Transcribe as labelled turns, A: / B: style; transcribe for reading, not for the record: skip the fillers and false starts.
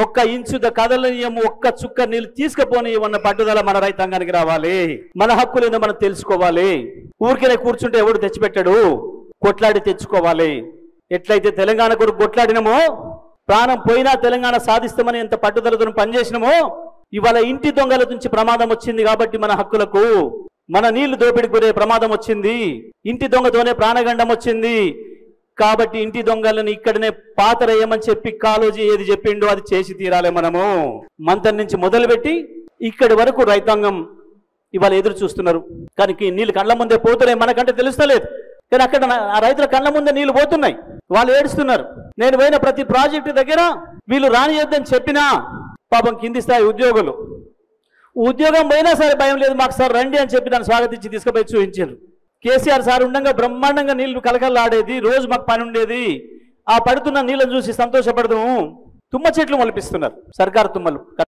A: ఒక్క ఇంచు కదలనీయము, ఒక్క చుక్క నీళ్ళు తీసుకుపోనీయమన్న పట్టుదల మన రైతాంగానికి రావాలి. మన హక్కులేదో మనం తెలుసుకోవాలి. ఊరికే కూర్చుంటే ఎవడు తెచ్చిపెట్టాడు, కొట్లాడి తెచ్చుకోవాలి. ఎట్లయితే తెలంగాణ కొరకు కొట్లాడినమో, ప్రాణం పోయినా తెలంగాణ సాధిస్తామని ఎంత పట్టుదలతో పనిచేసినామో, ఇవాళ ఇంటి దొంగల నుంచి ప్రమాదం వచ్చింది కాబట్టి మన హక్కులకు, మన నీళ్లు దోపిడికి గురే ప్రమాదం వచ్చింది, ఇంటి దొంగతోనే ప్రాణగండం వచ్చింది కాబట్టి ఇంటి దొంగలను ఇక్కడనే పాతరేయమని చెప్పి కాలోజీ ఏది చెప్పిండో అది చేసి తీరాలి. మనము మంతన్ నుంచి మొదలుపెట్టి ఇక్కడి వరకు రైతాంగం ఇవాళ ఎదురు చూస్తున్నారు. కానీ నీళ్ళు కళ్ళ ముందే పోతున్నాయి, మనకంటే తెలుస్తలేదు. కానీ అక్కడ ఆ రైతుల కళ్ళ ముందే నీళ్లు పోతున్నాయి, వాళ్ళు ఏడుస్తున్నారు. నేను పోయిన ప్రతి ప్రాజెక్టు దగ్గర వీళ్ళు రానియొద్దని చెప్పినా పాపం కింది స్థాయి ఉద్యోగులు, ఉద్యోగం పోయినా సరే భయం లేదు మాకు, సార్ రండి అని చెప్పి దాన్ని స్వాగతించి తీసుకుపోయి చూపించారు. కేసీఆర్ సార్ ఉండగా బ్రహ్మాండంగా నీళ్లు కలకల్లాడేది, రోజు మాకు పని ఉండేది. ఆ పడుతున్న నీళ్ళను చూసి సంతోషపడదాము. తుమ్మ చెట్లు మొలిపిస్తున్నారు, సర్కారు తుమ్మలు.